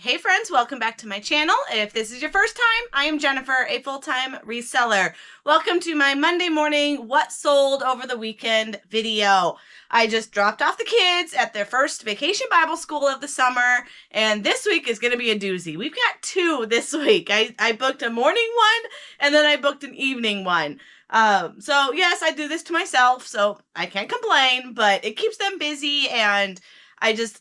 Hey friends, welcome back to my channel. If this is your first time, I am Jennifer, a full-time reseller. Welcome to my Monday morning what sold over the weekend video. I just dropped off the kids at their first vacation Bible school of the summer, and this week is going to be a doozy. We've got two this week. I booked a morning one, and then I booked an evening one. So yes, I do this to myself, so I can't complain, but it keeps them busy, and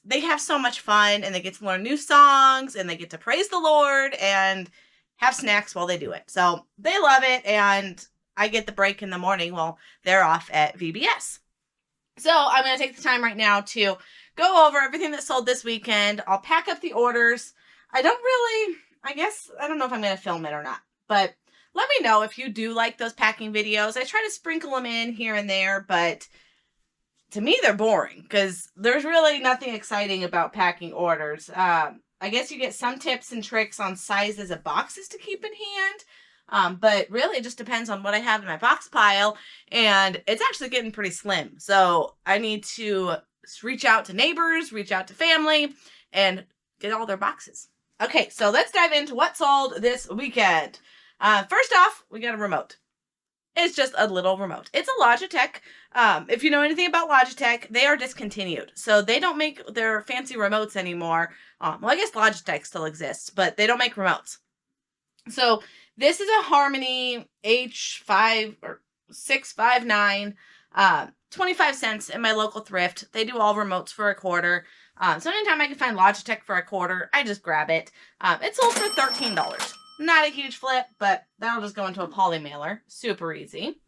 they have so much fun, and they get to learn new songs, and they get to praise the Lord and have snacks while they do it. So they love it, and I get the break in the morning while they're off at VBS. So I'm going to take the time right now to go over everything that sold this weekend. I'll pack up the orders. I don't know if I'm going to film it or not, but let me know if you do like those packing videos. I try to sprinkle them in here and there, but to me, they're boring because there's really nothing exciting about packing orders. I guess you get some tips and tricks on sizes of boxes to keep in hand, but really it just depends on what I have in my box pile, and it's actually getting pretty slim. So I need to reach out to neighbors, reach out to family, and get all their boxes. Okay, so let's dive into what sold this weekend. First off, we got a remote. It's just a little remote. It's a Logitech. If you know anything about Logitech, they are discontinued. So they don't make their fancy remotes anymore. Well, I guess Logitech still exists, but they don't make remotes. So this is a Harmony H5 or 659, 25 cents in my local thrift. They do all remotes for $1. So anytime I can find Logitech for $1, I just grab it. It sold for $13. Not a huge flip, but that'll just go into a poly mailer. Super easy.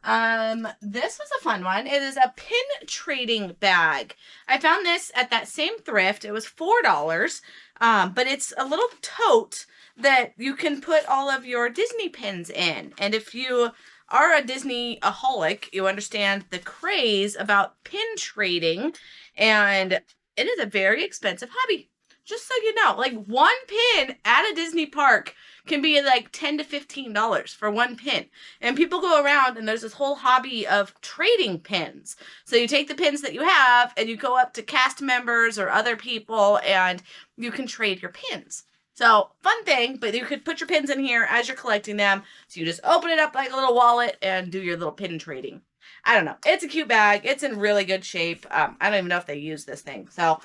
This was a fun one. It is a pin trading bag. I found this at that same thrift. It was $4, but it's a little tote that you can put all of your Disney pins in. And if you are a Disney-aholic, you understand the craze about pin trading, and it is a very expensive hobby. Just so you know, like one pin at a Disney park can be like $10 to $15 for one pin. And people go around and there's this whole hobby of trading pins. So you take the pins that you have and you go up to cast members or other people and you can trade your pins. So fun thing, but you could put your pins in here as you're collecting them. So you just open it up like a little wallet and do your little pin trading. I don't know. It's a cute bag. It's in really good shape. I don't even know if they use this thing. So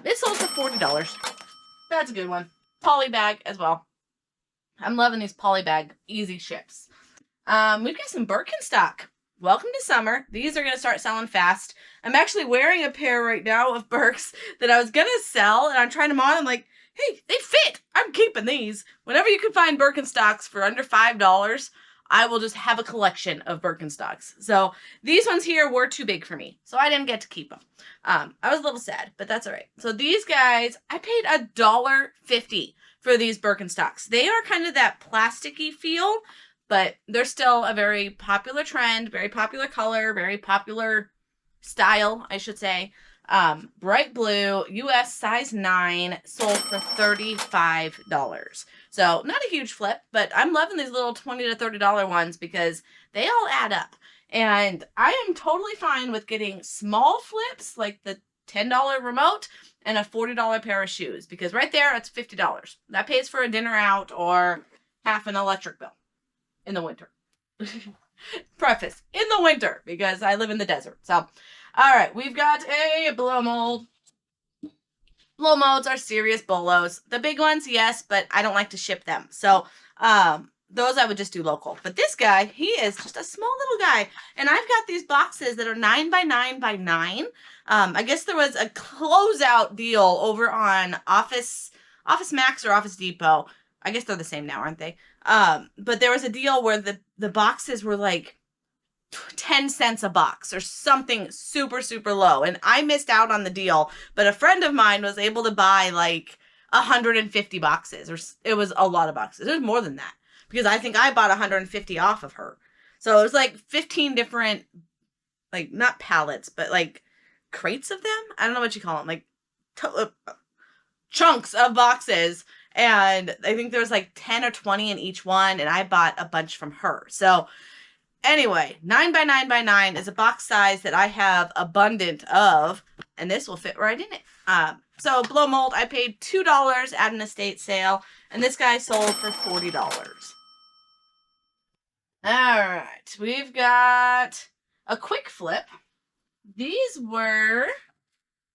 this sold for $40. That's a good one. Poly bag as well. I'm loving these poly bag easy ships. We've got some Birkenstock. Welcome to summer. These are going to start selling fast. I'm actually wearing a pair right now of Birks that I was going to sell, and I'm trying them on. I'm like, hey, they fit. I'm keeping these. Whenever you can find Birkenstocks for under $5, I will just have a collection of Birkenstocks. So these ones here were too big for me, so I didn't get to keep them. I was a little sad, but that's all right. So these guys, I paid $1.50 for these Birkenstocks. They are kind of that plasticky feel, but they're still a very popular trend, very popular color, very popular style, I should say. Bright blue, US size 9, sold for $35. So not a huge flip, but I'm loving these little $20 to $30 ones because they all add up. And I am totally fine with getting small flips like the $10 remote and a $40 pair of shoes, because right there, it's $50. That pays for a dinner out or half an electric bill in the winter. Preface, in the winter, because I live in the desert. So, all right, we've got a blow mold. Blow molds are serious bolos. The big ones, yes, but I don't like to ship them. So, those I would just do local. But this guy, he is just a small little guy. And I've got these boxes that are 9 by 9 by 9. I guess there was a closeout deal over on Office Max or Office Depot. I guess they're the same now, aren't they? But there was a deal where the boxes were like 10 cents a box or something super, super low. And I missed out on the deal, but a friend of mine was able to buy like 150 boxes, or it was a lot of boxes. It was more than that because I think I bought 150 off of her. So it was like 15 different, like not pallets, but like crates of them. I don't know what you call them, like chunks of boxes. And I think there was like 10 or 20 in each one. And I bought a bunch from her. So anyway, 9 by 9 by 9 is a box size that I have abundant of, and this will fit right in it. So blow mold, I paid $2 at an estate sale, and this guy sold for $40. All right, we've got a quick flip. These were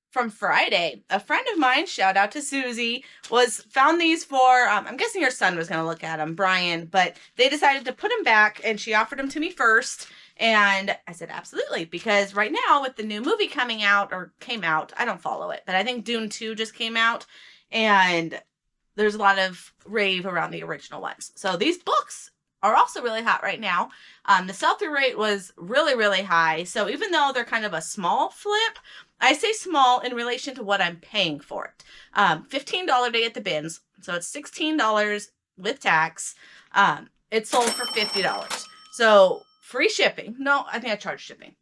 from Friday. A friend of mine, shout out to Susie, found these for, I'm guessing her son was going to look at them, Brian, but they decided to put them back, and she offered them to me first. And I said, absolutely, because right now with the new movie coming out, or came out, I don't follow it, but I think Dune 2 just came out, and there's a lot of rave around the original ones. So these books are also really hot right now. The sell-through rate was really, really high. So even though they're kind of a small flip, I say small in relation to what I'm paying for it. $15 day at the bins, so it's $16 with tax. It sold for $50. So free shipping. No, I think I charged shipping.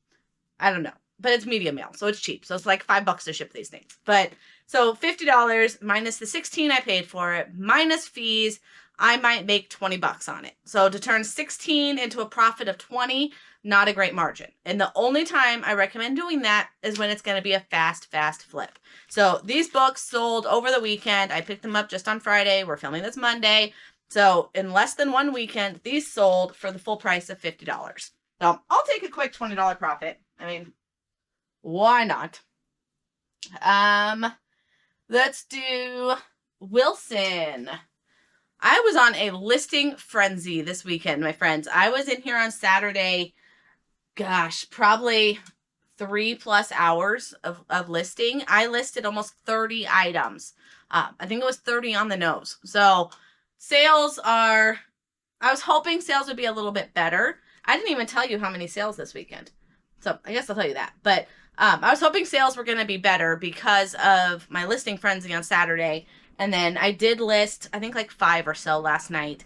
I don't know, but it's media mail, so it's cheap. So it's like $5 to ship these things. But so $50 minus the $16 I paid for it, minus fees, I might make $20 on it. So to turn 16 into a profit of 20, not a great margin. And the only time I recommend doing that is when it's going to be a fast flip. So these books sold over the weekend. I picked them up just on Friday. We're filming this Monday. So in less than one weekend, these sold for the full price of $50. So I'll take a quick $20 profit. I mean, why not? Let's do Wilson. I was on a listing frenzy this weekend, my friends. I was in here on Saturday, gosh, probably 3+ hours of listing. I listed almost 30 items. I think it was 30 on the nose. So sales I was hoping sales would be a little bit better. I didn't even tell you how many sales this weekend. So I guess I'll tell you that. But I was hoping sales were going to be better because of my listing frenzy on Saturday. And then I did list, I think like 5 or so last night.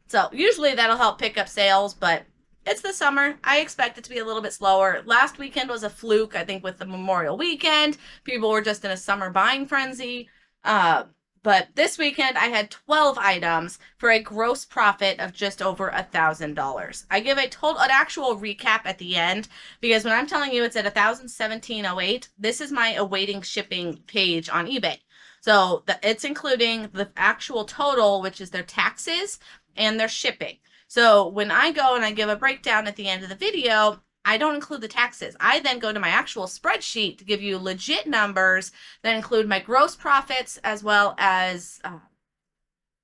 So usually that'll help pick up sales, but it's the summer. I expect it to be a little bit slower. Last weekend was a fluke, I think, with the Memorial weekend. People were just in a summer buying frenzy. But this weekend I had 12 items for a gross profit of just over $1,000. I give an actual recap at the end, because when I'm telling you it's at $1,017.08, this is my awaiting shipping page on eBay. So it's including the actual total, which is their taxes and their shipping. So when I go and I give a breakdown at the end of the video, I don't include the taxes. I then go to my actual spreadsheet to give you legit numbers that include my gross profits as well as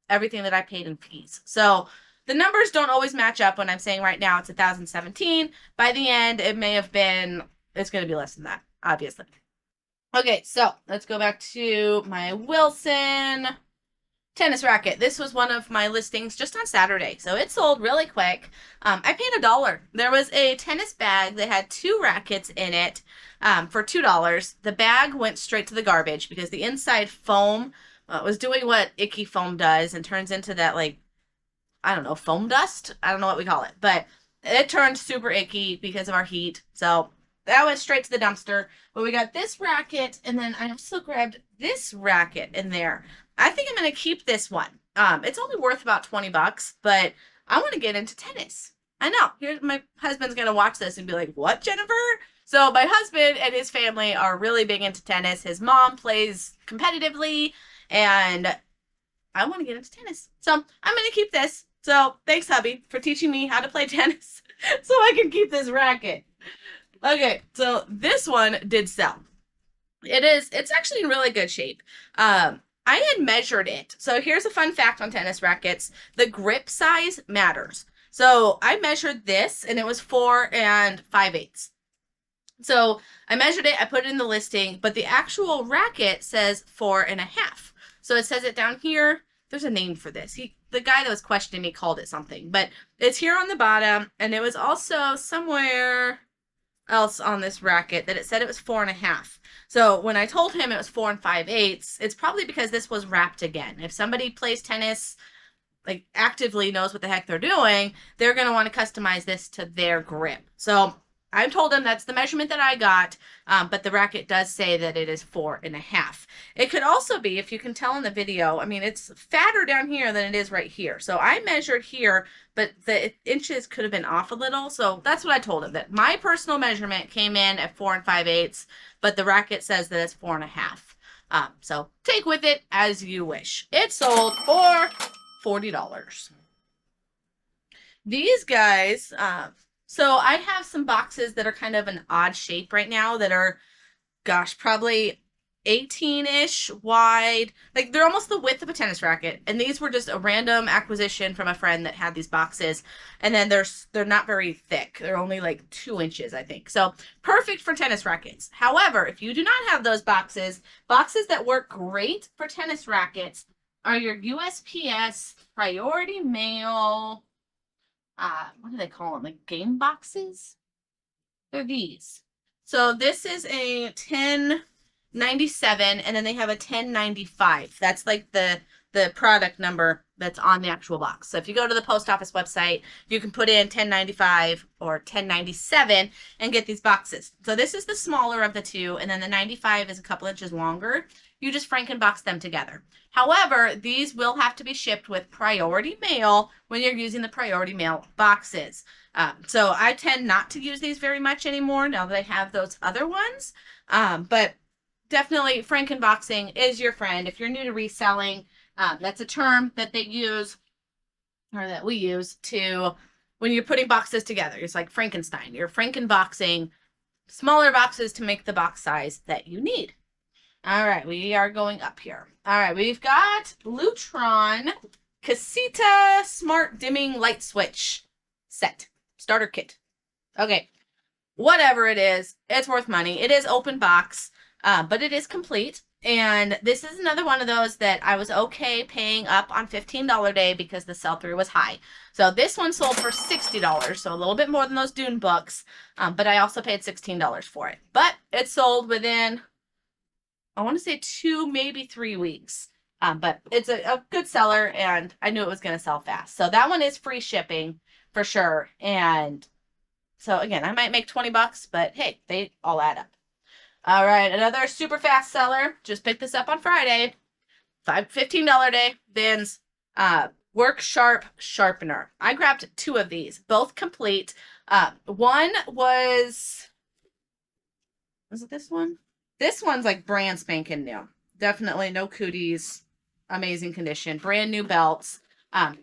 everything that I paid in fees. So the numbers don't always match up when I'm saying right now it's 1,017. By the end, it's going to be less than that, obviously. Okay, so let's go back to my Wilson tennis racket. This was one of my listings just on Saturday, so it sold really quick. I paid $1. There was a tennis bag that had 2 rackets in it for $2. The bag went straight to the garbage because the inside foam was doing what icky foam does and turns into that, like, I don't know, foam dust? I don't know what we call it, but it turned super icky because of our heat, so that went straight to the dumpster. But we got this racket, and then I also grabbed this racket in there. I think I'm going to keep this one. It's only worth about $20, but I want to get into tennis. I know. My husband's going to watch this and be like, what, Jennifer? So my husband and his family are really big into tennis. His mom plays competitively, and I want to get into tennis. So I'm going to keep this. So thanks, hubby, for teaching me how to play tennis so I can keep this racket. Okay, so this one did sell. It's actually in really good shape. I had measured it. So here's a fun fact on tennis rackets. The grip size matters. So I measured this, and it was 4 5/8. So I measured it, I put it in the listing, but the actual racket says 4 1/2. So it says it down here. There's a name for this. The guy that was questioning me called it something, but it's here on the bottom, and it was also somewhere else on this racket that it said it was 4 1/2. So when I told him it was 4 5/8, it's probably because this was wrapped again. If somebody plays tennis, like actively knows what the heck they're doing, they're going to want to customize this to their grip. So I told him that's the measurement that I got, but the racket does say that it is 4 1/2. It could also be, if you can tell in the video, I mean, it's fatter down here than it is right here. So I measured here, but the inches could have been off a little. So that's what I told him, that my personal measurement came in at 4 5/8, but the racket says that it's 4 1/2. So take with it as you wish. It sold for $40. These guys, so I have some boxes that are kind of an odd shape right now that are, gosh, probably 18-ish wide. Like, they're almost the width of a tennis racket. And these were just a random acquisition from a friend that had these boxes. And then they're not very thick. They're only like 2 inches, I think. So perfect for tennis rackets. However, if you do not have those boxes that work great for tennis rackets are your USPS priority mail, what do they call them? Like game boxes? They're these. So this is a 1097, and then they have a 1095. That's like the product number that's on the actual box. So if you go to the post office website, you can put in 1095 or 1097 and get these boxes. So this is the smaller of the two, and then the 95 is a couple inches longer. You just Frankenbox them together. However, these will have to be shipped with priority mail when you're using the priority mail boxes. So I tend not to use these very much anymore now that I have those other ones. But definitely Frankenboxing is your friend. If you're new to reselling, that's a term that they use, or that we use, to when you're putting boxes together. It's like Frankenstein. You're Frankenboxing smaller boxes to make the box size that you need. All right, we are going up here. All right, we've got Lutron Casita Smart Dimming Light Switch set. Starter kit. Okay, whatever it is, it's worth money. It is open box, but it is complete. And this is another one of those that I was okay paying up on $15 day because the sell-through was high. So this one sold for $60, so a little bit more than those Dune books, but I also paid $16 for it. But it sold within, I want to say 2, maybe 3 weeks. But it's a good seller, and I knew it was going to sell fast. So that one is free shipping for sure. And so again, I might make 20 bucks, but hey, they all add up. All right, another super fast seller. Just picked this up on Friday. $15 day. Bins. Work Sharp Sharpener. I grabbed 2 of these, both complete. One was it this one? This one's like brand spanking new. Definitely no cooties. Amazing condition. Brand new belts.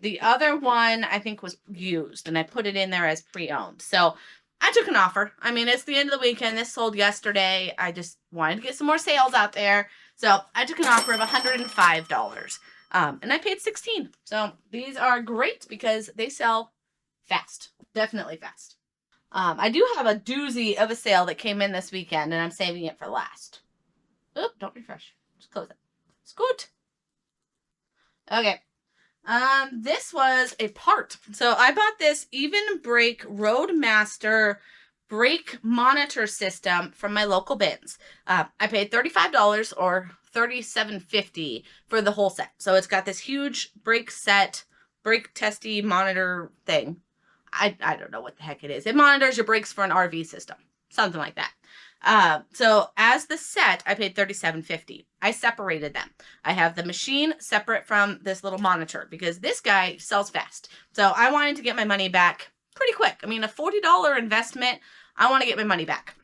The other one I think was used, and I put it in there as pre-owned. So I took an offer. I mean, it's the end of the weekend. This sold yesterday. I just wanted to get some more sales out there. So I took an offer of $105. And I paid $16. So these are great because they sell fast. Definitely fast. I do have a doozy of a sale that came in this weekend, and I'm saving it for last. Oop, don't refresh. Just close it. Scoot. Okay. This was a part. So I bought this Even Brake Roadmaster brake monitor system from my local bins. I paid $35 or $37.50 for the whole set. So it's got this huge brake set, brake testy monitor thing. I don't know what the heck it is. It monitors your brakes for an RV system. Something like that. So as the set, I paid $37.50. I separated them. I have the machine separate from this little monitor because this guy sells fast. So I wanted to get my money back pretty quick. I mean, a $40 investment, I want to get my money back.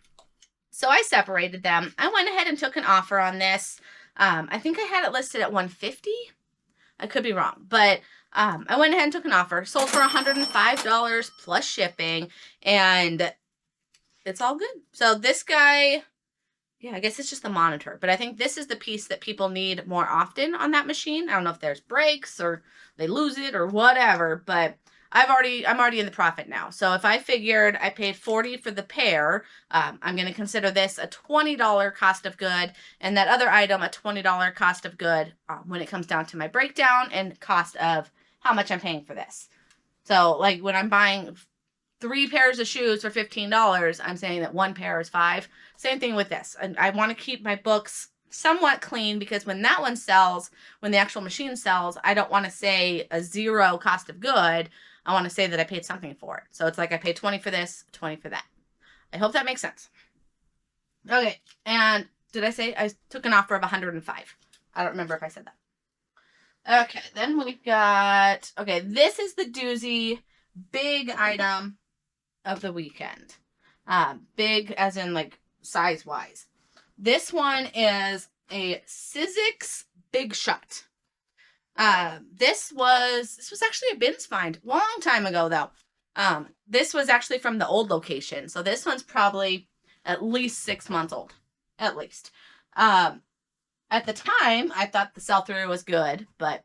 So I separated them. I went ahead and took an offer on this. I think I had it listed at $150. I could be wrong, but I went ahead and took an offer. Sold for $105 plus shipping, and it's all good. So this guy, yeah, I guess it's just the monitor, but I think this is the piece that people need more often on that machine. I don't know if there's breaks or they lose it or whatever, but I'm already in the profit now. So if I figured I paid $40 for the pair, I'm going to consider this a $20 cost of good, and that other item a $20 cost of good when it comes down to my breakdown and cost of how much I'm paying for this. So like when I'm buying 3 pairs of shoes for $15, I'm saying that 1 pair is $5. Same thing with this. And I want to keep my books somewhat clean because when that one sells, when the actual machine sells, I don't want to say a 0 cost of good. I want to say that I paid something for it. So it's like I paid 20 for this, 20 for that. I hope that makes sense. Okay, and did I say I took an offer of $105? I don't remember if I said that. Okay, then we've got, okay, this is the doozy, big item of the weekend. Big as in like size-wise. This one is a Sizzix Big Shot. This was actually a bins find a long time ago though. This was actually from the old location. So this one's probably at least 6 months old, at least. At the time, I thought the sell-through was good, but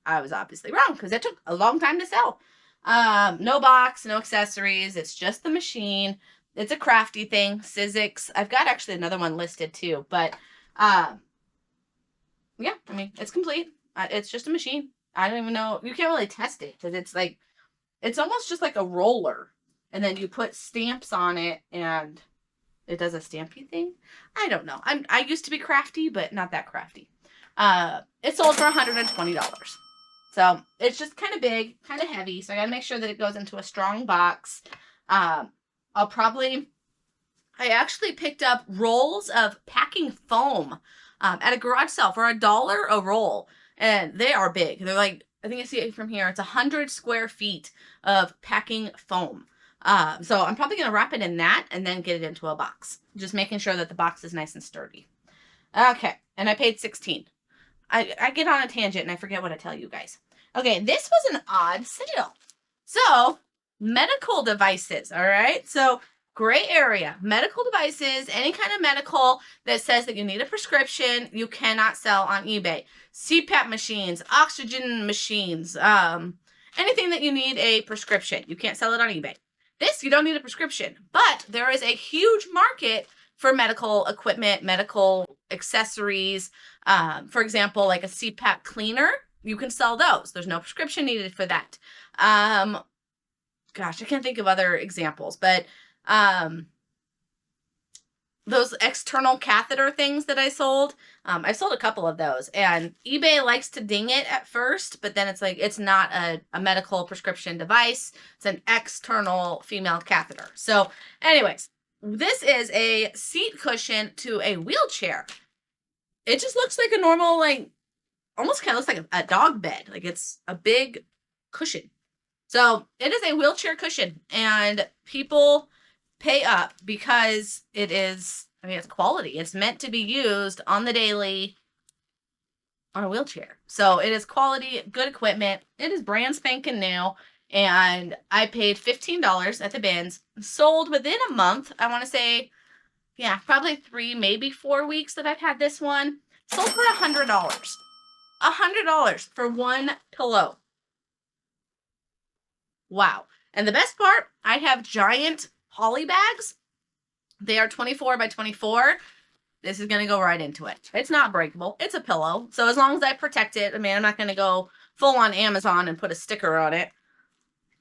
I was obviously wrong because it took a long time to sell. No box, no accessories. It's just the machine. It's a crafty thing, Sizzix. I've got actually another one listed too, but yeah, I mean, it's complete. It's just a machine. I don't even know. You can't really test it because it's like, it's almost just like a roller. And then you put stamps on it and it does a stampy thing. I don't know. I used to be crafty, but not that crafty. It sold for $120. So it's just kind of big, kind of heavy. So I got to make sure that it goes into a strong box. I actually picked up rolls of packing foam at a garage sale for $1 a roll. And they are big. They're like, I think you see it from here. It's 100 square feet of packing foam. So I'm probably going to wrap it in that and then get it into a box. Just making sure that the box is nice and sturdy. Okay. And I paid $16. I get on a tangent and I forget what I tell you guys. Okay. This was an odd sale. So medical devices. All right. So gray area, medical devices, any kind of medical that says that you need a prescription, you cannot sell on eBay. CPAP machines, oxygen machines, anything that you need a prescription, you can't sell it on eBay. This, you don't need a prescription, but there is a huge market for medical equipment, medical accessories. For example, like a CPAP cleaner, you can sell those. There's no prescription needed for that. Gosh, I can't think of other examples, but those external catheter things that I sold, I sold a couple of those, and eBay likes to ding it at first, but then it's like, it's not a medical prescription device. It's an external female catheter. So anyways, this is a seat cushion to a wheelchair. It just looks like a normal, like, almost kind of looks like a dog bed. Like it's a big cushion. So it is a wheelchair cushion, and people pay up because it is, I mean, it's quality. It's meant to be used on the daily on a wheelchair. So it is quality, good equipment. It is brand spanking new. And I paid $15 at the bins. Sold within a month. I want to say, yeah, probably 3, maybe 4 weeks that I've had this one. Sold for $100. $100 for one pillow. Wow. And the best part, I have giant poly bags. They are 24 by 24. This is going to go right into it. It's not breakable. It's a pillow. So as long as I protect it, I mean, I'm not going to go full on Amazon and put a sticker on it.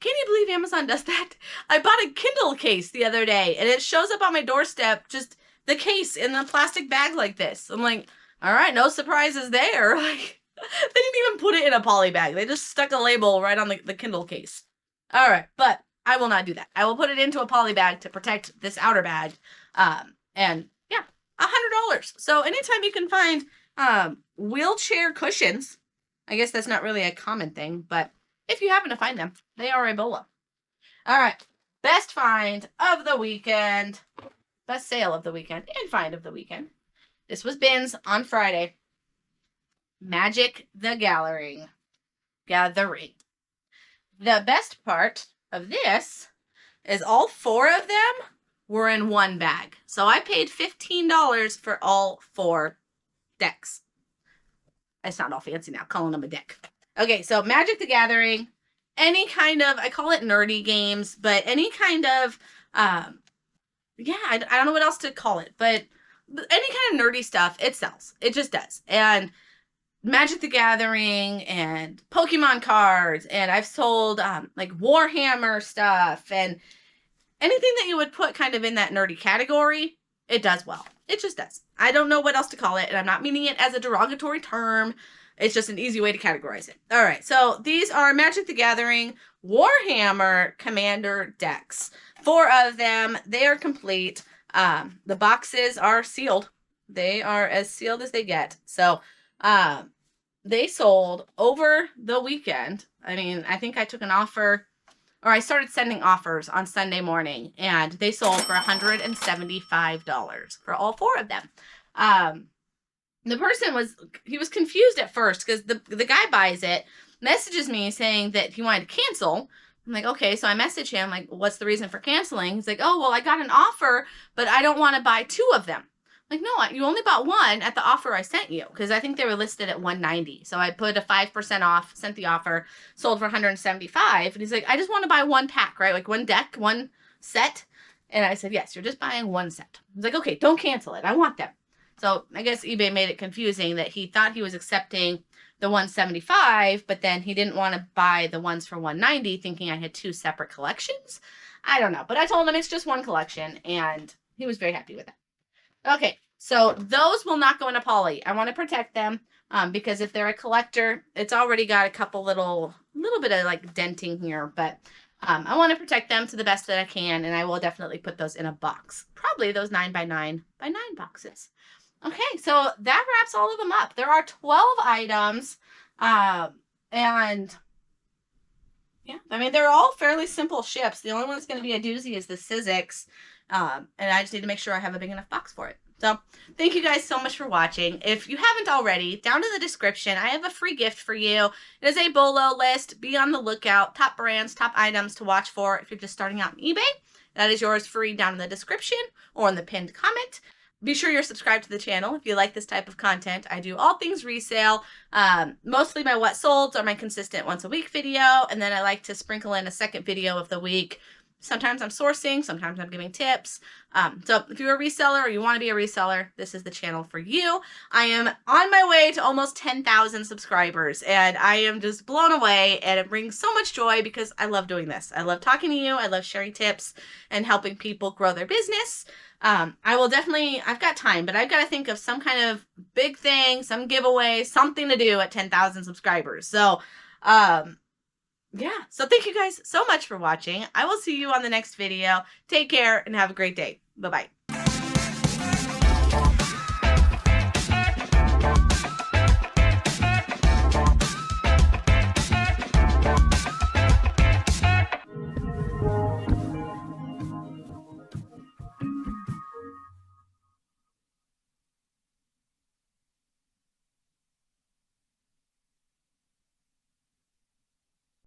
Can you believe Amazon does that? I bought a Kindle case the other day and it shows up on my doorstep, just the case in a plastic bag like this. I'm like, all right, no surprises there. Like, they didn't even put it in a poly bag. They just stuck a label right on the Kindle case. All right, but I will not do that. I will put it into a poly bag to protect this outer bag. And yeah, $100. So anytime you can find wheelchair cushions, I guess that's not really a common thing, but if you happen to find them, they are a BOLO. All right, best find of the weekend, best sale of the weekend, and find of the weekend. This was bins on Friday. Magic the Gathering. The best part of this is all 4 of them were in one bag. So I paid $15 for all 4 decks. I sound all fancy now, calling them a deck. Okay, so Magic the Gathering, any kind of, I call it nerdy games, but any kind of, yeah, I don't know what else to call it, but any kind of nerdy stuff, it sells. It just does. And Magic the Gathering and Pokemon cards, and I've sold like Warhammer stuff and anything that you would put kind of in that nerdy category, it does well. It just does. I don't know what else to call it, and I'm not meaning it as a derogatory term. It's just an easy way to categorize it. All right, so these are Magic the Gathering Warhammer Commander decks. 4 of them. They are complete. The boxes are sealed. They are as sealed as they get. So they sold over the weekend. I mean, I think I took an offer, or I started sending offers on Sunday morning, and they sold for $175 for all 4 of them. the person he was confused at first because the guy buys it, messages me saying that he wanted to cancel. I'm like, okay, so I message him, like, what's the reason for canceling? He's like, oh, well, I got an offer, but I don't want to buy 2 of them. I'm like, no, you only bought 1 at the offer I sent you, because I think they were listed at $190. So I put a 5% off, sent the offer, sold for $175. And he's like, I just want to buy 1 pack, right? Like 1 deck, 1 set. And I said, yes, you're just buying 1 set. He's like, okay, don't cancel it. I want them. So I guess eBay made it confusing that he thought he was accepting the 175, but then he didn't want to buy the ones for 190, thinking I had 2 separate collections. I don't know, but I told him it's just 1 collection, and he was very happy with that. Okay, so those will not go into poly. I want to protect them because if they're a collector, it's already got a couple little bit of like denting here, but I want to protect them to the best that I can, and I will definitely put those in a box. Probably those 9x9 boxes. Okay, so that wraps all of them up. There are 12 items, and yeah, I mean, they're all fairly simple ships. The only one that's going to be a doozy is the Sizzix, and I just need to make sure I have a big enough box for it. So thank you guys so much for watching. If you haven't already, down in the description, I have a free gift for you. It is a BOLO list. Be on the lookout. Top brands, top items to watch for if you're just starting out on eBay. That is yours free down in the description or in the pinned comment. Be sure you're subscribed to the channel if you like this type of content. I do all things resale. Mostly my what solds are my consistent once a week video, and then I like to sprinkle in a second video of the week. Sometimes I'm sourcing, sometimes I'm giving tips. So if you're a reseller or you want to be a reseller, this is the channel for you. I am on my way to almost 10,000 subscribers, and I am just blown away, and it brings so much joy because I love doing this. I love talking to you. I love sharing tips and helping people grow their business. I will definitely, I've got time, but I've got to think of some kind of big thing, some giveaway, something to do at 10,000 subscribers. So, yeah, so thank you guys so much for watching. I will see you on the next video. Take care and have a great day. Bye-bye.